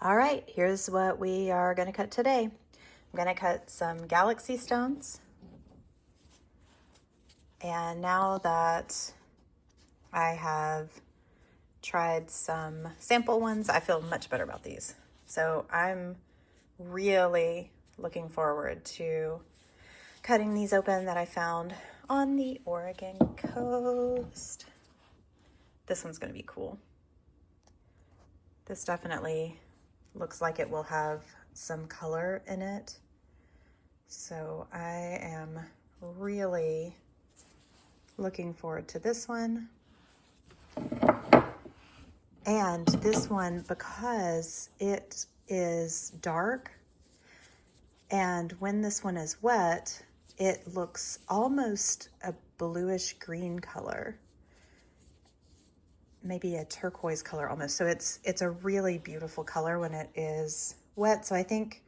All right, here's what we are going to cut today. I'm going to cut some galaxy stones. And now that I have tried some sample ones, I feel much better about these. So I'm really looking forward to cutting these open that I found on the Oregon coast. This one's going to be cool. This definitely looks like it will have some color in it. So I am really looking forward to this one. And this one, because it is dark, and when this one is wet, it looks almost a bluish green color. Maybe a turquoise color almost. So it's a really beautiful color when it is wet. So I think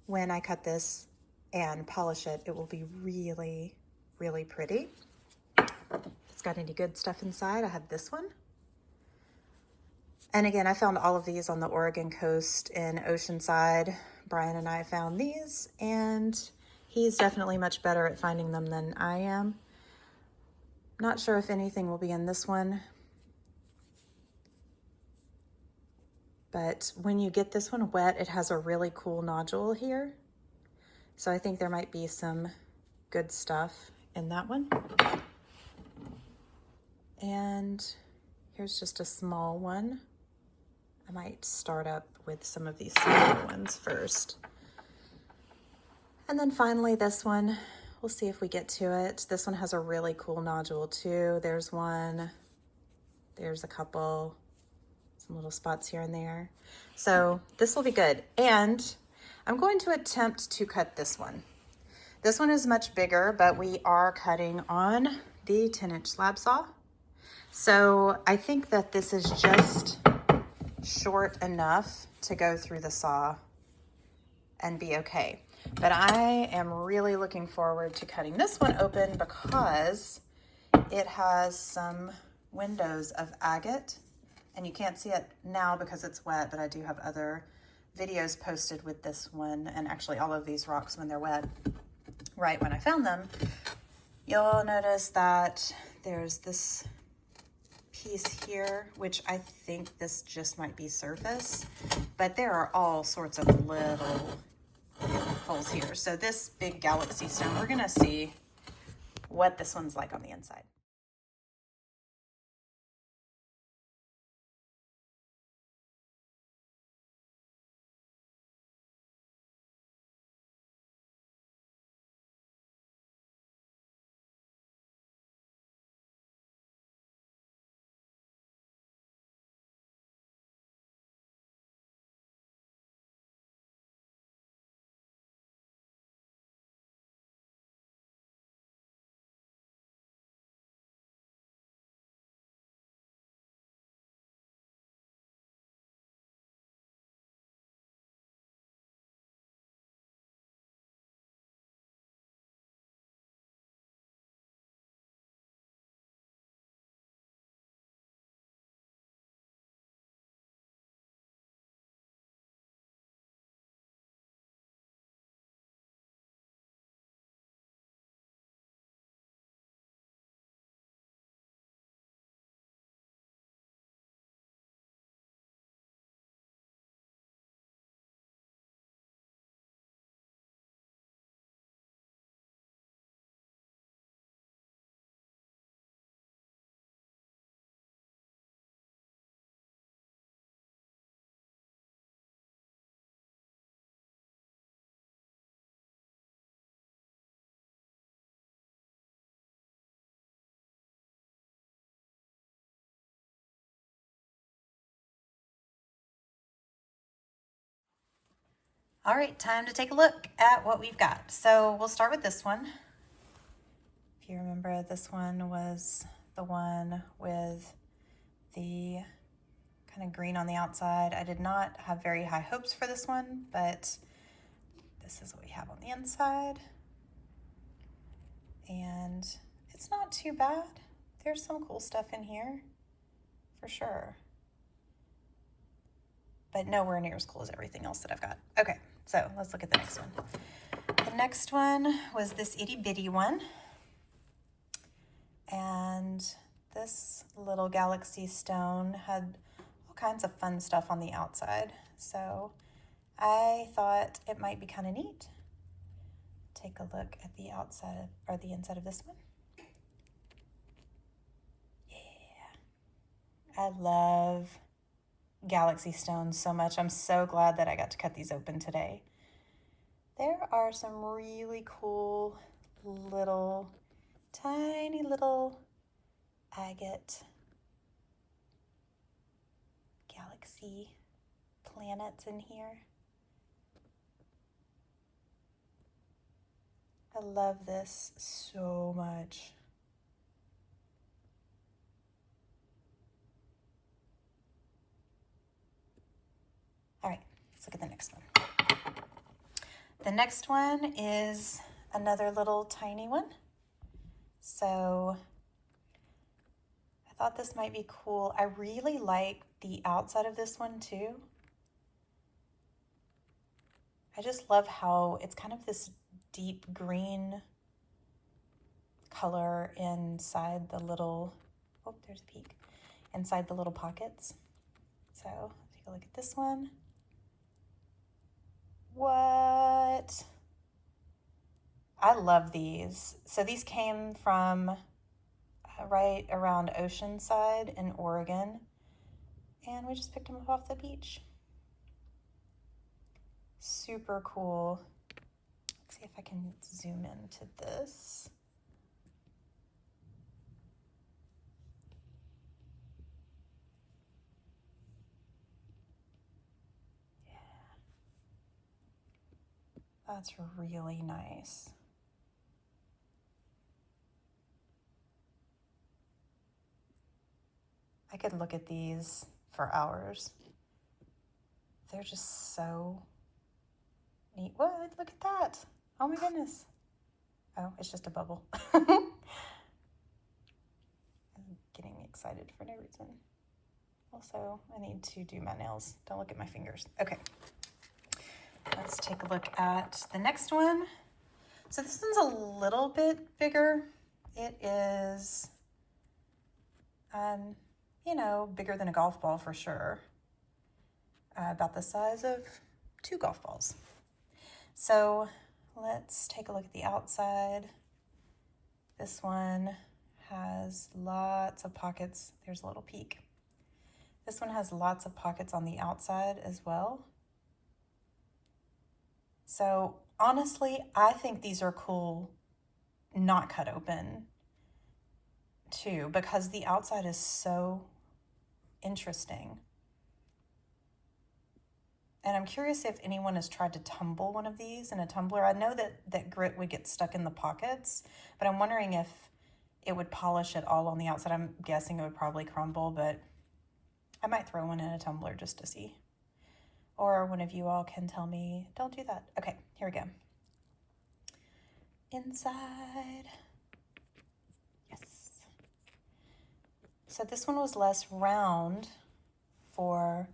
when I cut this and polish it, it will be really, really pretty. If it's got any good stuff inside, I have this one. And again, I found all of these on the Oregon coast in Oceanside. Brian and I found these, and he's definitely much better at finding them than I am. Not sure if anything will be in this one. But when you get this one wet, it has a really cool nodule here. So I think there might be some good stuff in that one. And here's just a small one. I might start up with some of these smaller ones first. And then finally this one, we'll see if we get to it. This one has a really cool nodule too. There's one, there's a couple, some little spots here and there. So this will be good. And I'm going to attempt to cut this one. This one is much bigger, but we are cutting on the 10-inch slab saw. So I think that this is just short enough to go through the saw and be okay. But I am really looking forward to cutting this one open because it has some windows of agate. And you can't see it now because it's wet, but I do have other videos posted with this one, and actually all of these rocks when they're wet, right when I found them. You'll notice that there's this piece here, which I think this just might be surface, but there are all sorts of little holes here. So this big galaxy stone, we're gonna see what this one's like on the inside. All right, time to take a look at what we've got. So we'll start with this one. If you remember, this one was the one with the kind of green on the outside. I did not have very high hopes for this one, but this is what we have on the inside. And it's not too bad. There's some cool stuff in here, for sure. but nowhere near as cool as everything else that I've got. Okay, so let's look at the next one. The next one was this itty bitty one. And this little galaxy stone had all kinds of fun stuff on the outside. So I thought it might be kind of neat. Take a look at the outside or the inside of this one. Yeah. I love galaxy stones so much. I'm so glad that I got to cut these open today. There are some really cool little, tiny little agate galaxy planets in here. I love this so much. All right, let's look at the next one. The next one is another little tiny one. So I thought this might be cool. I really like the outside of this one too. I just love how it's kind of this deep green color inside the little, oh, there's a peak, inside the little pockets. So take a look at this one. What? I love these. So these came from right around Oceanside in Oregon, and we just picked them up off the beach. Super cool. Let's see if I can zoom into this. Yeah. That's really nice. I could look at these for hours. They're just so neat. What? Look at that. Oh my goodness. Oh, it's just a bubble. Getting me excited for no reason. Also, I need to do my nails. Don't look at my fingers. Okay. Let's take a look at the next one. So this one's a little bit bigger. It is, you know, bigger than a golf ball for sure. About the size of 2 golf balls. So let's take a look at the outside. This one has lots of pockets. There's a little peek. This one has lots of pockets on the outside as well. So honestly, I think these are cool not cut open too, because the outside is so interesting. And I'm curious if anyone has tried to tumble one of these in a tumbler. I know that grit would get stuck in the pockets, but I'm wondering if it would polish it all on the outside. I'm guessing it would probably crumble, but I might throw one in a tumbler just to see. Or one of you all can tell me, don't do that. Okay, here we go. Inside. Yes. So this one was less round for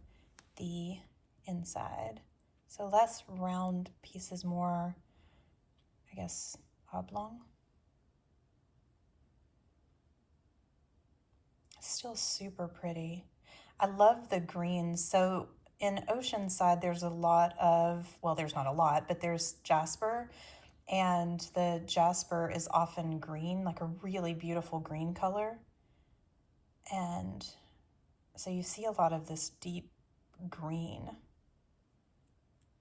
the inside. So less round pieces, more, I guess, oblong. Still super pretty. I love the greens. So in Oceanside, there's a lot of, well, there's not a lot, but there's jasper. And the jasper is often green, like a really beautiful green color. And so you see a lot of this deep green.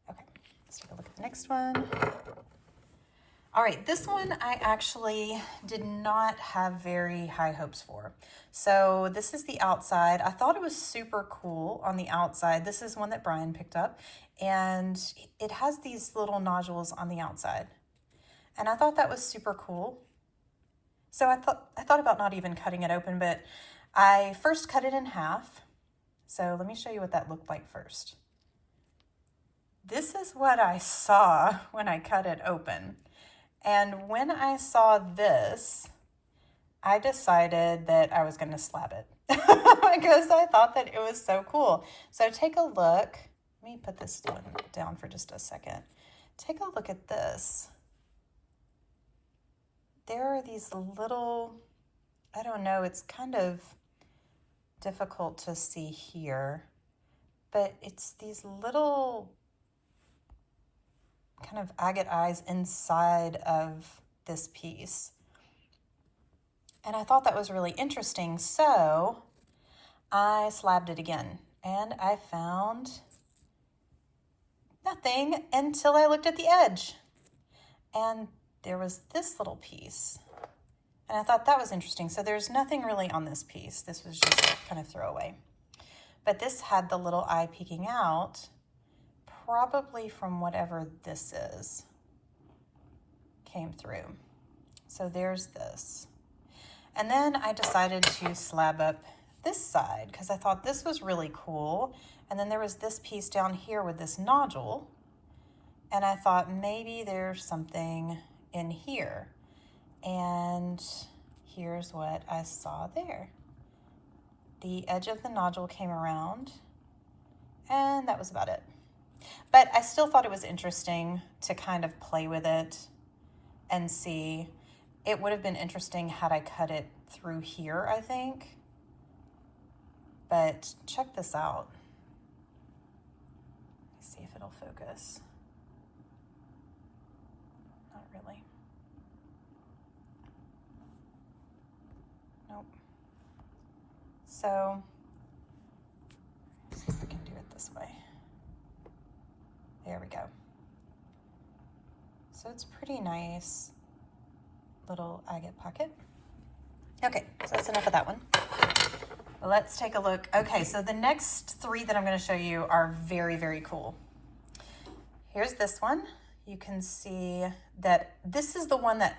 Okay, let's take a look at the next one. All right, this one I actually did not have very high hopes for. So this is the outside. I thought it was super cool on the outside. This is one that Brian picked up, and it has these little nodules on the outside. And I thought that was super cool. So I thought about not even cutting it open, but I first cut it in half. So let me show you what that looked like first. This is what I saw when I cut it open. And when I saw this, I decided that I was going to slab it. because I thought that it was so cool. So take a look. Let me put this one down for just a second. Take a look at this. There are these little, I don't know, it's kind of difficult to see here, but it's these little kind of agate eyes inside of this piece. And I thought that was really interesting. So I slabbed it again and I found nothing until I looked at the edge. And there was this little piece. And I thought that was interesting. So there's nothing really on this piece. This was just kind of throwaway. But this had the little eye peeking out, probably from whatever this is, came through. So there's this. And then I decided to slab up this side because I thought this was really cool. And then there was this piece down here with this nodule. And I thought maybe there's something in here. And here's what I saw there. The edge of the nodule came around, and that was about it. But I still thought it was interesting to kind of play with it and see. It would have been interesting had I cut it through here, I think. But check this out. Let's see if it'll focus. Not really. Nope. So, let's see if we can do it this way. There we go. So it's pretty nice little agate pocket. Okay, so that's enough of that one. Let's take a look. Okay, so the next three that I'm going to show you are very, very cool. Here's this one. You can see that this is the one that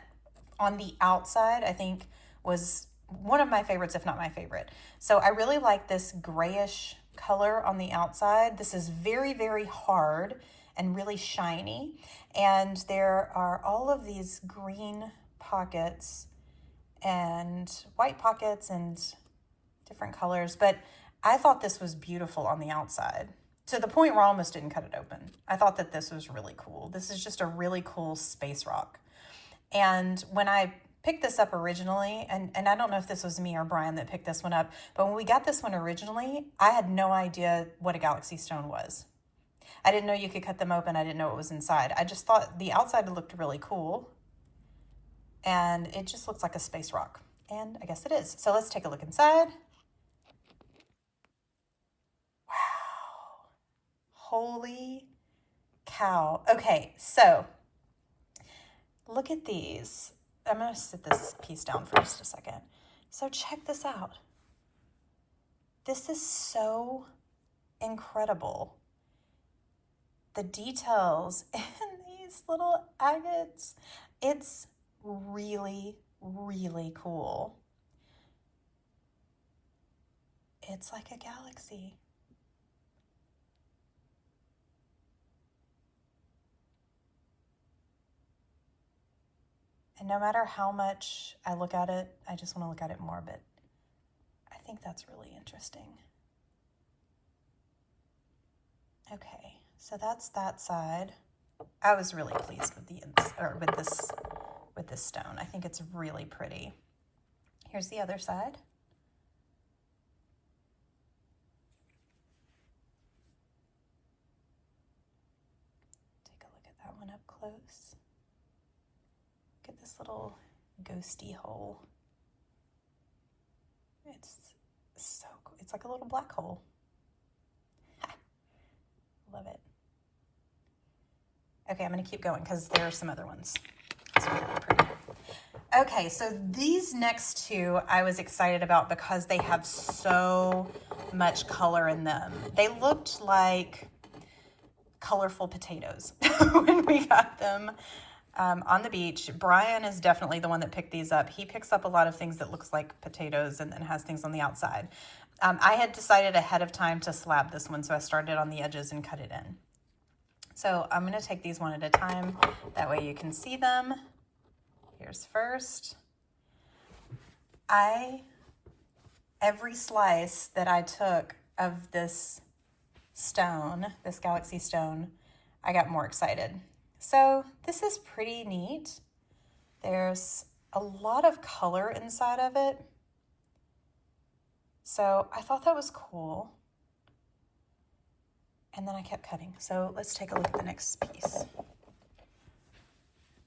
on the outside I think was one of my favorites, if not my favorite. So I really like this grayish color on the outside. This is very, very hard and really shiny. And there are all of these green pockets and white pockets and different colors. But I thought this was beautiful on the outside to the point where I almost didn't cut it open. I thought that this was really cool. This is just a really cool space rock. And when I picked this up originally, and I don't know if this was me or Brian that picked this one up, but when we got this one originally, I had no idea what a galaxy stone was. I didn't know you could cut them open. I didn't know what was inside. I just thought the outside looked really cool. And it just looks like a space rock. And I guess it is. So let's take a look inside. Wow. Holy cow. Okay, so look at these. I'm going to sit this piece down for just a second. So check this out. This is so incredible. The details in these little agates. It's really, really cool. It's like a galaxy. And no matter how much I look at it, I just want to look at it more, but I think that's really interesting. Okay, so that's that side. I was really pleased with with this stone. I think it's really pretty. Here's the other side. Take a look at that one up close. Look at this little ghosty hole. It's so cool. It's like a little black hole. Ha. Love it. Okay, I'm going to keep going because there are some other ones. It's really pretty. Okay, so these next two I was excited about because they have so much color in them. They looked like colorful potatoes when we got them on the beach. Brian is definitely the one that picked these up. He picks up a lot of things that looks like potatoes and then has things on the outside. I had decided ahead of time to slab this one, so I started on the edges and cut it in. So I'm going to take these one at a time. That way you can see them. Here's first. I every slice that I took of this stone, this galaxy stone, I got more excited. So this is pretty neat. There's a lot of color inside of it. So I thought that was cool. And then I kept cutting. So let's take a look at the next piece.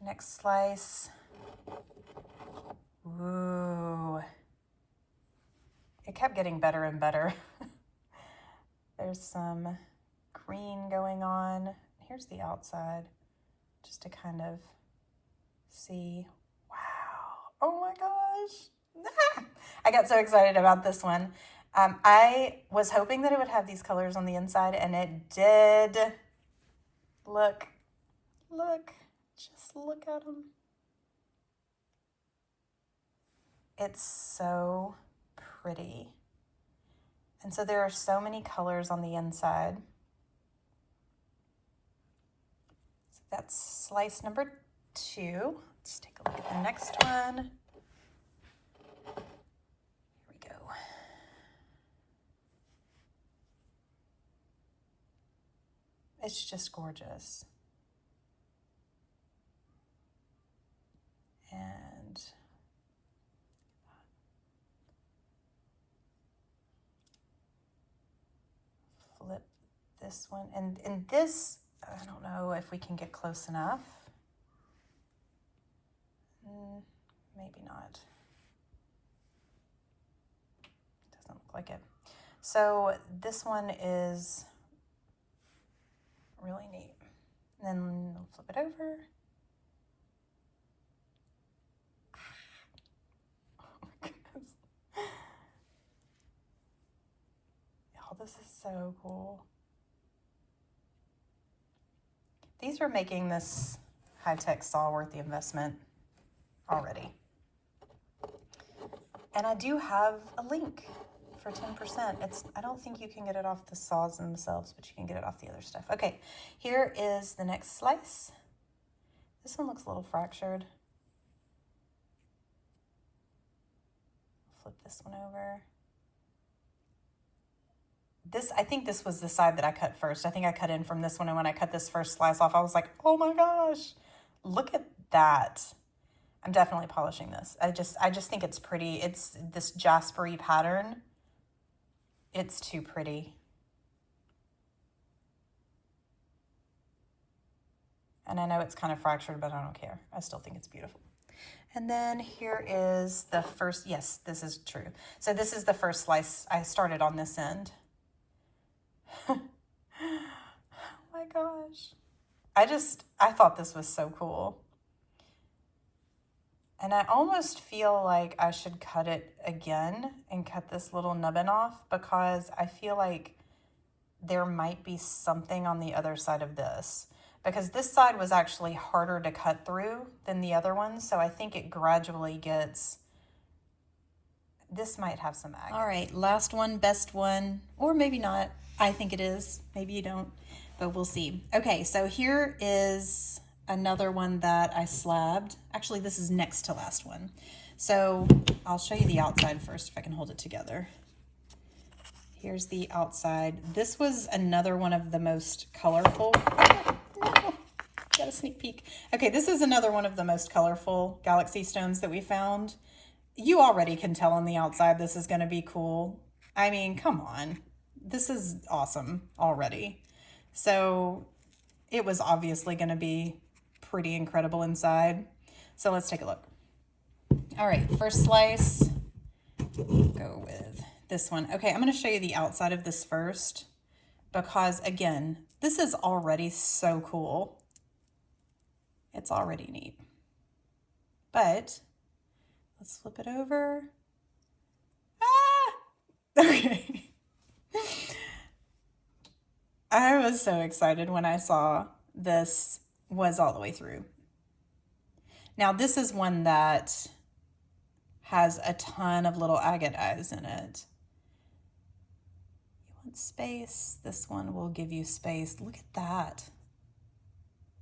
Next slice. Ooh. It kept getting better and better. There's some green going on. Here's the outside, just to kind of see. Wow. Oh my gosh. I got so excited about this one. I was hoping that it would have these colors on the inside, and it did. Look, just look at them. It's so pretty. And so there are so many colors on the inside. So that's slice number 2. Let's take a look at the next one. Here we go. It's just gorgeous. And flip this one. And this, I don't know if we can get close enough. Maybe not. Doesn't look like it. So this one is really neat. And then we'll flip it over. Oh my goodness. Oh, this is so cool. These are making this high-tech saw worth the investment already. And I do have a link for 10%. I don't think you can get it off the saws themselves, but you can get it off the other stuff. Okay, here is the next slice. This one looks a little fractured. Flip this one over. I think this was the side that I cut first. I think I cut in from this one, and when I cut this first slice off, I was like, oh my gosh, look at that. I'm definitely polishing this. I just think it's pretty. It's this jasper-y pattern. It's too pretty. And I know it's kind of fractured, but I don't care. I still think it's beautiful. And then here is the first, yes, this is true. So this is the first slice. I started on this end. Oh my gosh. I thought this was so cool. And I almost feel like I should cut it again and cut this little nubbin off, because I feel like there might be something on the other side of this, because this side was actually harder to cut through than the other one. So I think it gradually gets, this might have some agate. All right, last one, best one, or maybe not. I think it is. Maybe you don't, but we'll see. Okay, so here is another one that I slabbed. Actually, this is next to last one. So I'll show you the outside first if I can hold it together. Here's the outside. This was another one of the most colorful. Oh, no, got a sneak peek. Okay, this is another one of the most colorful galaxy stones that we found. You already can tell on the outside this is going to be cool. I mean, come on. This is awesome already. So it was obviously going to be pretty incredible inside. So let's take a look. All right, first slice, go with this one. Okay, I'm going to show you the outside of this first, because again, this is already so cool. It's already neat. But let's flip it over. Ah! Okay. I was so excited when I saw this was all the way through. Now this is one that has a ton of little agate eyes in it. You want space? This one will give you space. Look at that.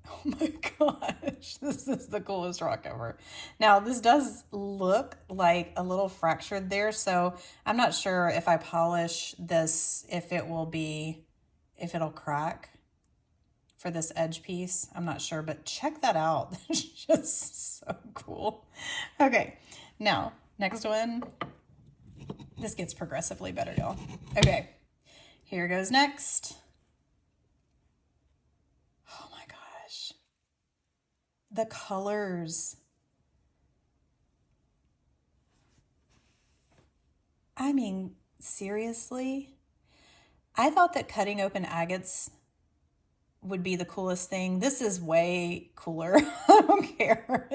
Oh my gosh, this is the coolest rock ever. Now, this does look like a little fractured there, so I'm not sure if I polish this, if it'll crack for this edge piece. I'm not sure, but check that out. It's just so cool. Okay, now, next one. This gets progressively better, y'all. Okay, here goes next. Oh my gosh. The colors. I mean, seriously? I thought that cutting open agates would be the coolest thing. This is way cooler. I don't care.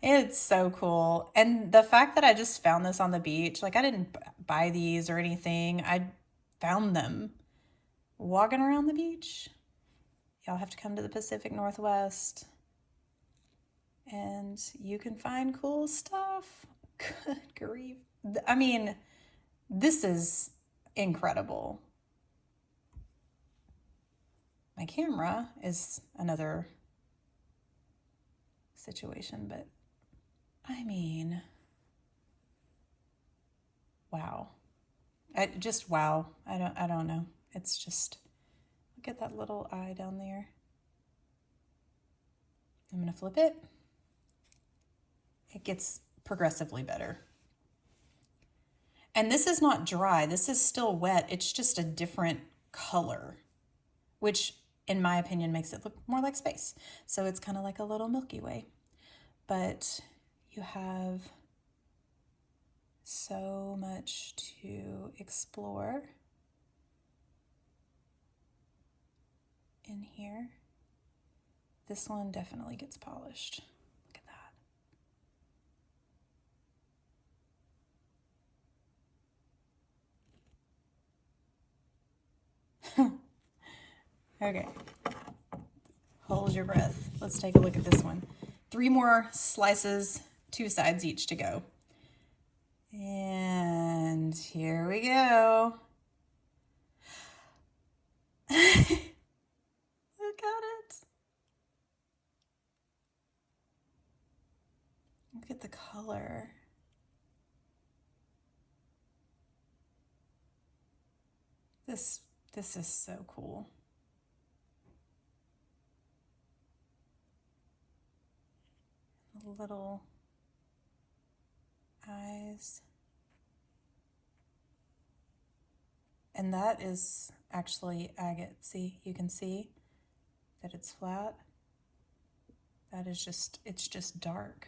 It's so cool. And the fact that I just found this on the beach, like I didn't buy these or anything. I found them walking around the beach. Y'all have to come to the Pacific Northwest and you can find cool stuff. Good grief. I mean, this is incredible. My camera is another situation, but I mean, wow. Wow. I don't know. It's just, look at that little eye down there. I'm going to flip it. It gets progressively better. And this is not dry. This is still wet. It's just a different color, which in my opinion makes it look more like space. So it's kind of like a little Milky Way. But you have so much to explore in here. This one definitely gets polished. Look at that. Okay. Hold your breath. Let's take a look at this one. 3 more slices, 2 sides each to go. And here we go. Look at it. Look at the color. This is so cool. Little eyes. And that is actually agate. See, you can see that it's flat. That is just, it's just dark.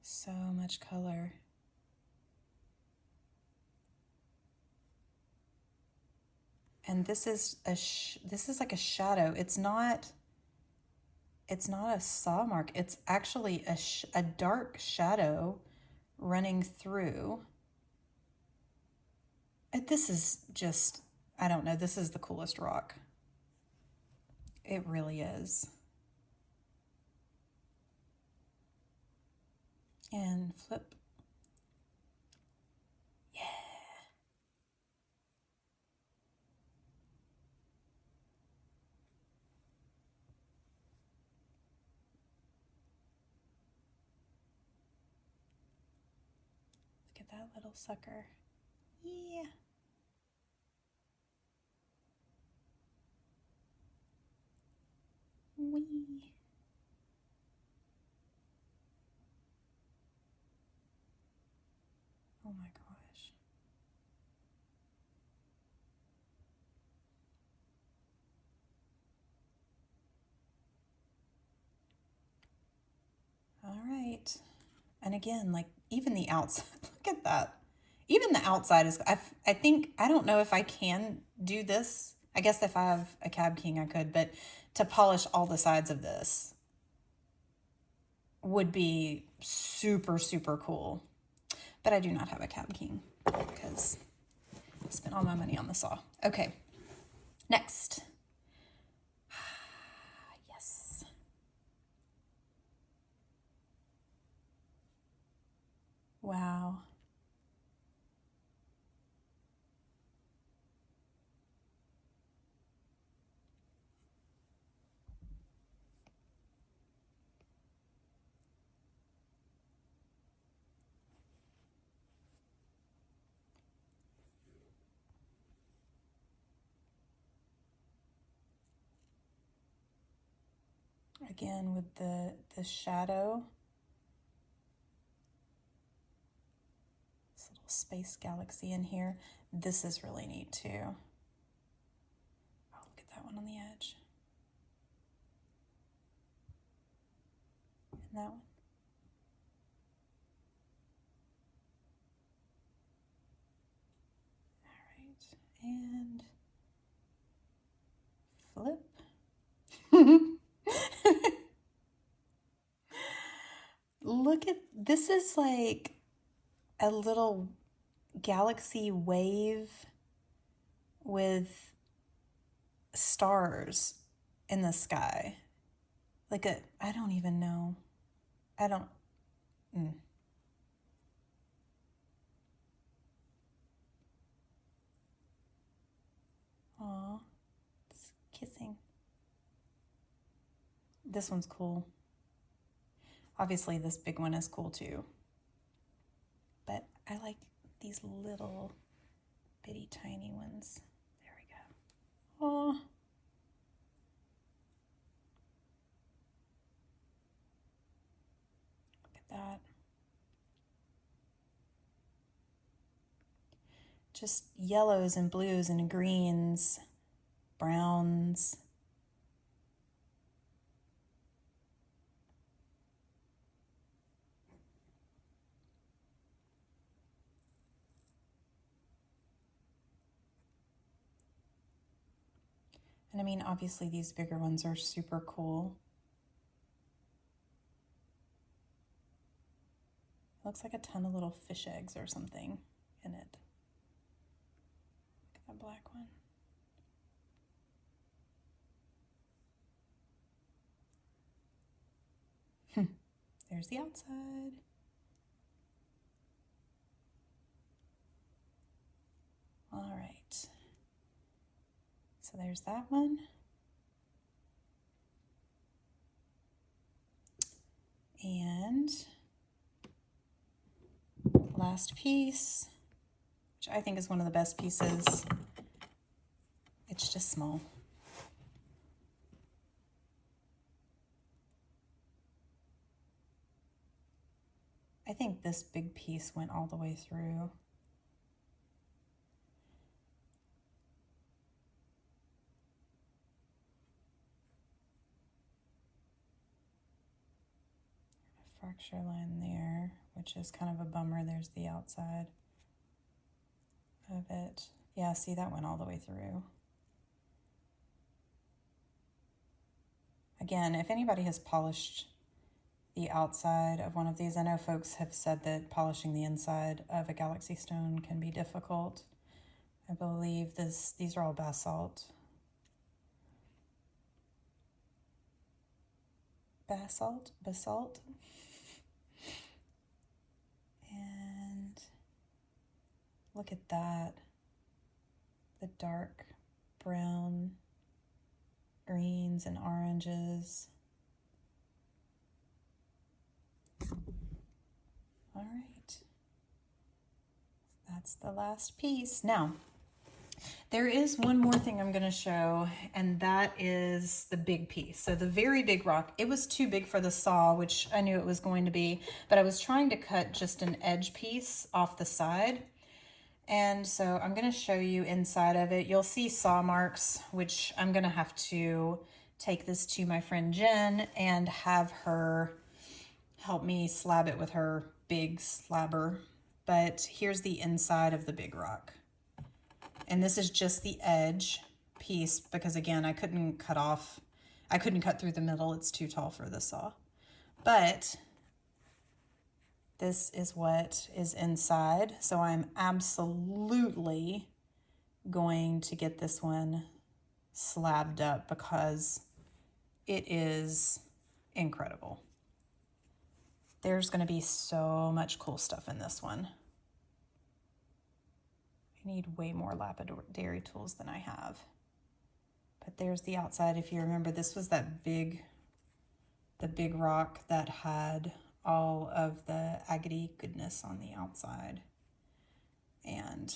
So much color. And this is like a shadow. It's not a saw mark. It's actually a dark shadow running through. And this is just, I don't know, this is the coolest rock. It really is. And flip. Yeah. Look at that little sucker. Yeah. Wee. Oh my gosh. All right. And again, like even the outside, look at that. Even the outside is, I think, I don't know if I can do this. I guess if I have a Cab King, I could, but to polish all the sides of this would be super, super cool. But I do not have a Cab King because I spent all my money on the saw. Okay, next. Yes. Wow. Again, with the shadow. This little space galaxy in here. This is really neat too. Oh, look at that one on the edge. And that one. And flip. Look at, this is like a little galaxy wave with stars in the sky. Like I don't even know. I don't. Aw, it's kissing. This one's cool. Obviously, this big one is cool too. But I like these little bitty tiny ones. There we go. Aw. Look at that. Just yellows and blues and greens, browns. And I mean, obviously these bigger ones are super cool. Looks like a ton of little fish eggs or something in it. Look at that black one. There's the outside. All right. So there's that one. And last piece, which I think is one of the best pieces. It's just small. I think this big piece went all the way through. A fracture line there, which is kind of a bummer. There's the outside of it. Yeah, see, that went all the way through. Again, if anybody has polished the outside of one of these, I know folks have said that polishing the inside of a galaxy stone can be difficult. I believe these are all basalt. Basalt. And look at that. The dark brown, greens and oranges. All right. That's the last piece. Now, there is one more thing I'm going to show, and that is the big piece. So the very big rock, it was too big for the saw, which I knew it was going to be, but I was trying to cut just an edge piece off the side. And so I'm going to show you inside of it. You'll see saw marks, which I'm going to have to take this to my friend Jen and have her help me slab it with her big slabber. But here's the inside of the big rock. And this is just the edge piece because, again, I couldn't cut through the middle. It's too tall for the saw. But this is what is inside. So I'm absolutely going to get this one slabbed up because it is incredible. There's going to be so much cool stuff in this one. I need way more lapidary tools than I have. But there's the outside. If you remember, this was the big rock that had all of the agate goodness on the outside. And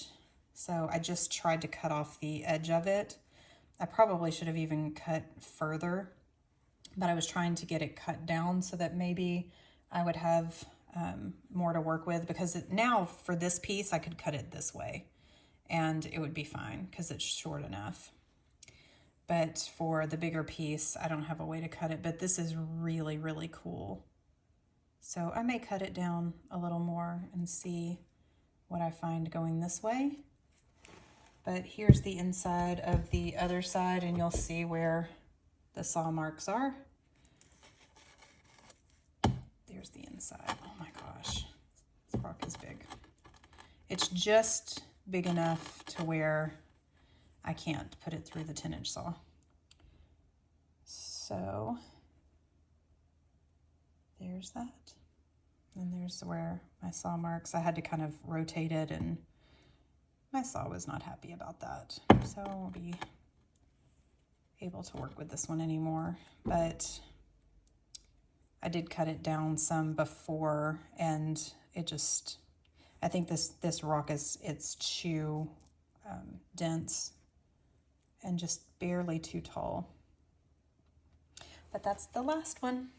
so I just tried to cut off the edge of it. I probably should have even cut further, but I was trying to get it cut down so that maybe I would have more to work with, because now for this piece I could cut it this way and it would be fine because it's short enough. But for the bigger piece, I don't have a way to cut it, but this is really, really cool. So I may cut it down a little more and see what I find going this way. But here's the inside of the other side, and you'll see where the saw marks are. There's the inside. Oh my gosh, this rock is big. It's just big enough to where I can't put it through the 10-inch saw. So there's that. And there's where my saw marks. I had to kind of rotate it, and my saw was not happy about that. So I won't be able to work with this one anymore. But I did cut it down some before, and it just, I think this rock it's too dense and just barely too tall. But that's the last one.